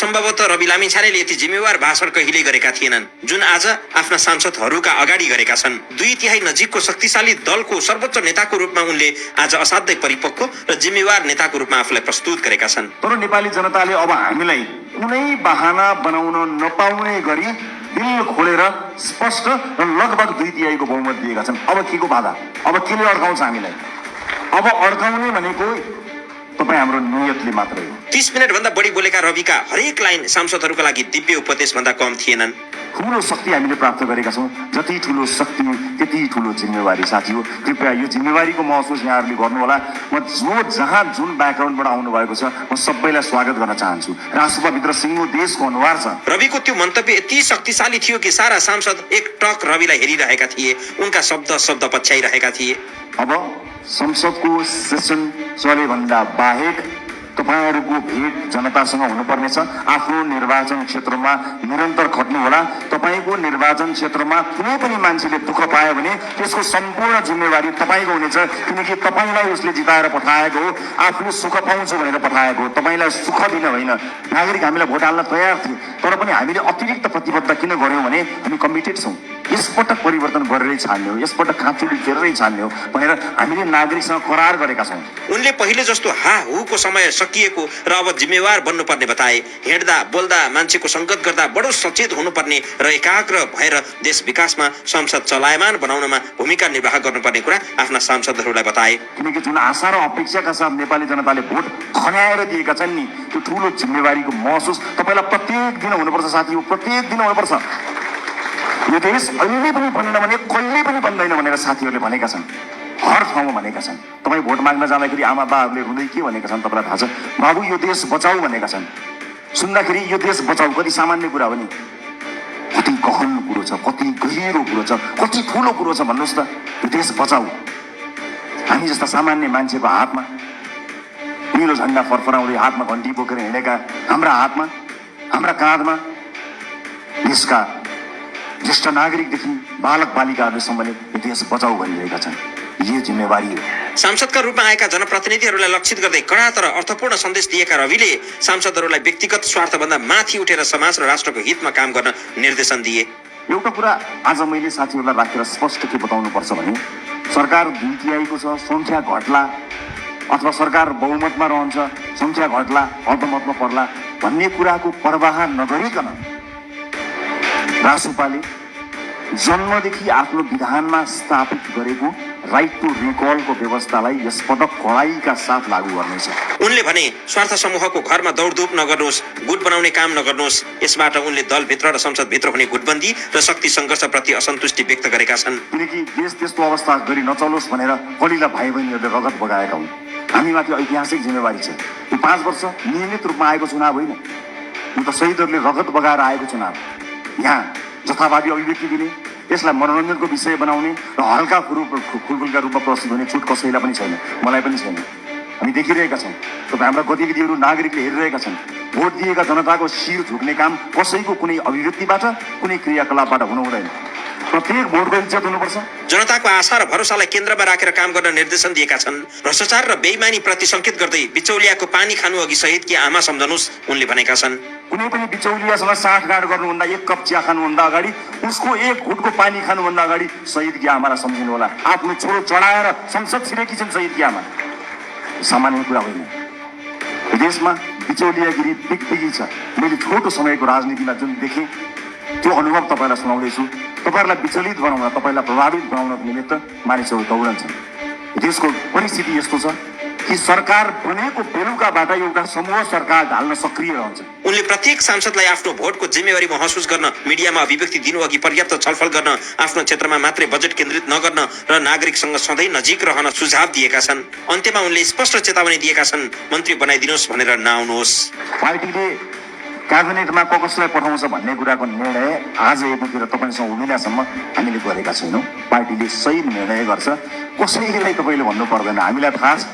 सम्भवतः रवि लामिछानेले यति जिम्मेवार भाषण कहिल्यै गरेका थिएनन् जुन आज आफ्ना सांसदहरूका अगाडि गरेका छन्। 2/3 नजिकको शक्तिशाली दलको सर्वोच्च नेताको रूपमा उनले आज असाध्यै परिपक्व र जिम्मेवार नेताको रूपमा आफूलाई प्रस्तुत गरेका छन्। तर नेपाली जनताले अब हामीलाई कुनै बहाना बनाउन नपाउने गरी दिल खोलेर स्पष्ट र लगभग 2/3 बहुमत दिएका छन्। अब केको बाधा, अब केले अड्काउँछ हामीलाई? अब अड्काउने भनेको तपाईँ हाम्रो नियतले मात्रै हो। 30 मिनट भन्दा बढी बोलेका रविका हरेक लाइन सांसदहरूका लागि दिव्य उपदेश भन्दा कम थिएनन्। ठुलो शक्ति हामीले प्राप्त गरेका छौँ। जति ठुलो शक्ति त्यति ठुलो जिम्मेवारी साथी हो। कृपया यो जिम्मेवारीको महसुस यहाँहरूले गर्नुहोला। म जहाँ जुन ब्याकग्राउन्डबाट आउनु भएको छ म सबैलाई स्वागत गर्न चाहन्छु। राष्ट्रभित्र सिङ्गो देशको अनुहार छ। रविको त्यो मन्तव्य यति शक्तिशाली थियो कि सारा सांसद एक टक रविलाई हेरिरहेका थिए, उनका शब्द पछ्याइरहेका थिए। अब संसदको सेसन चले भन्दा बाहेक तपाईहरूको भेट जनतासँग हुनुपर्नेछ। आफ्नो निर्वाचन क्षेत्रमा निरन्तर खट्नुहोला। तपाईँको निर्वाचन क्षेत्रमा कुनै पनि मान्छेले दुःख पायो भने त्यसको सम्पूर्ण जिम्मेवारी तपाईँको हुनेछ, किनकि तपाईँलाई उसले जिताएर पठाएको हो, आफूले सुख पाउँछु भनेर पठाएको हो, तपाईँलाई सुख दिन होइन। नागरिक हामीलाई भोट हाल्न तयार थिए, तर पनि हामीले अतिरिक्त प्रतिबद्धता किन गर्यौँ भने हामी कमिटेड छौँ। यसपटक परिवर्तन गरेरै छान्ने हो, यसपटक काँचुली फेरेरै छान्ने हो भनेर हामीले नागरिकसँग करार गरेका छौँ। उनले पहिले जस्तो हाहुको समय सकिएको र अब जिम्मेवार बन्नुपर्ने बताए। हिँड्दा बोल्दा मान्छेको सङ्गत गर्दा बडो सचेत हुनुपर्ने र एकाग्र भएर देश विकासमा संसद चलायमान बनाउनमा भूमिका निर्वाह गर्नुपर्ने कुरा आफ्ना सांसदहरूलाई बताए। किनकि जुन आशा र अपेक्षाका साथ नेपाली जनताले भोट खन्याएर दिएका छन् नि, त्यो ठुलो जिम्मेवारीको महसुस तपाईँलाई प्रत्येक दिन हुनुपर्छ साथी हो, प्रत्येक दिन हुनुपर्छ। यो देश अहिले पनि बन्दैन भने कहिले पनि बन्दैन भनेर साथीहरूले भनेका छन्, हर ठाउँमा भनेका छन्। तपाईँ भोट माग्न जाँदाखेरि आमा बाहरूले रुँदै के भनेका छन् तपाईँलाई थाहा छ? बाबु यो देश बचाऊ भनेका छन्। सुन्दाखेरि यो देश बचाऊ कति सामान्य कुरा हो नि, कति गहन कुरो छ, कति गहिरो कुरो छ, कति ठुलो कुरो छ भन्नुहोस् त। यो देश बचाऊ हामी जस्ता सामान्य मान्छेको हातमा, निलो झन्डा फरफराउँदै हातमा घन्टी बोकेर हिँडेका हाम्रा हातमा, हाम्रा काँधमा देशका ज्येष्ठ नागरिकदेखि बालक बालिकाहरूसम्मले यो देश बचाउ भनिरहेका छन्। यो जिम्मेवारी हो। सांसदका रूपमा आएका जनप्रतिनिधिहरूलाई लक्षित गर्दै कडा तर अर्थपूर्ण सन्देश दिएका रविले सांसदहरूलाई व्यक्तिगत स्वार्थभन्दा माथि उठेर समाज र राष्ट्रको हितमा काम गर्न निर्देशन दिए। एउटा कुरा आज मैले साथीहरूलाई राखेर स्पष्ट के बताउनु पर्छ भने सरकार 2/3 छ, सङ्ख्या घट्ला अथवा सरकार बहुमतमा रहन्छ, सङ्ख्या घट्ला अल्पमतमा पर्ला भन्ने कुराको परवाह नगरिकन रासोपाले जन्मदेखि आफ्नो विधानमा स्थापित गरेको राइट टु रिकलको व्यवस्थालाई यसपटक कडाइका साथ लागू गर्नेछ। उनले भने स्वार्थ समूहको घरमा दौडधुप नगर्नुहोस्, गुट बनाउने काम नगर्नुहोस्। यसबाट उनले दलभित्र र संसदभित्र हुने गुटबन्दी र शक्ति सङ्घर्षप्रति असन्तुष्टि व्यक्त गरेका छन्। किनकि देश त्यस्तो अवस्था गरी नचलोस् भनेर कलिला भाइ बहिनीहरूले रगत बगाएका हुन्। हामीमाथि ऐतिहासिक जिम्मेवारी छ। यो 5 वर्ष नियमित रूपमा आएको चुनाव होइन, यो त शहीदहरूले रगत बगाएर आएको चुनाव। यहाँ जथाभावी अभिव्यक्ति दिने, यसलाई मनोरञ्जनको विषय बनाउने र हल्का खुलखुलका रूपमा प्रस्तुत हुने छुट कसैलाई पनि छैन, मलाई पनि छैन। हामी देखिरहेका छौँ, तपाईँ हाम्रा गतिविधिहरू नागरिकले हेरिरहेका छन्। भोट दिएका जनताको शिर झुक्ने काम कसैको कुनै अभिव्यक्तिबाट कुनै क्रियाकलापबाट हुनु हुँदैन। प्रत्येक भोटको इज्जत हुनुपर्छ। जनताको आशा र भरोसालाई केन्द्रमा राखेर काम गर्न निर्देशन दिएका छन्। भ्रष्टाचार र बेइमानी प्रति सङ्केत गर्दै बिचौलियाको पानी खानु अघि शहीदकी आमा सम्झनुहोस् उनले भनेका छन्। कुनै पनि बिचौलियासँग साँठगाँठ गर्नुभन्दा, एक कप चिया खानुभन्दा अगाडि, उसको एक घुटको पानी खानुभन्दा अगाडि शहीदकी आमालाई सम्झिनु होला। आफ्नो छोरो चढाएर संसद छिरेकी छन् शहीदकी आमा, सामान्य कुरा होइन। देशमा बिचौलियागिरी बिगबिगी छ। मैले छोटो समयको राजनीतिमा जुन देखेँ त्यो अनुभव तपाईँलाई सुनाउँदैछु। तपाईँहरूलाई विचलित बनाउन, तपाईँलाई प्रभावित बनाउनको निमित्त मानिसहरू दौडन्छन्। देशको परिस्थिति यस्तो छ कि सरकार बनेको बेलुकाबाट एउटा समूह सरकार ढाल्न सक्रिय रहन्छ। उनले प्रत्येक सांसदलाई आफ्नो भोटको जिम्मेवारी महसुस गर्न, मिडियामा अभिव्यक्ति दिनु अघि पर्याप्त छलफल गर्न, आफ्नो क्षेत्रमा मात्रै बजेट केन्द्रित नगर्न र नागरिकसँग सधैँ नजिक रहन सुझाव दिएका छन्। अन्त्यमा उनले स्पष्ट चेतावनी दिएका छन्, मन्त्री बनाइदिनुहोस् भनेर नआउनुहोस्। पार्टीले क्याबिनेटमा कसलाई पठाउँछ भन्ने कुराको निर्णय आज यतिखेर तपाईँसँग हुँदिनसम्म हामीले गरेका छैनौँ। पार्टीले सही निर्णय गर्छ, कसैलाई तपाईँले भन्नु पर्दैन। हामीलाई थाहा छ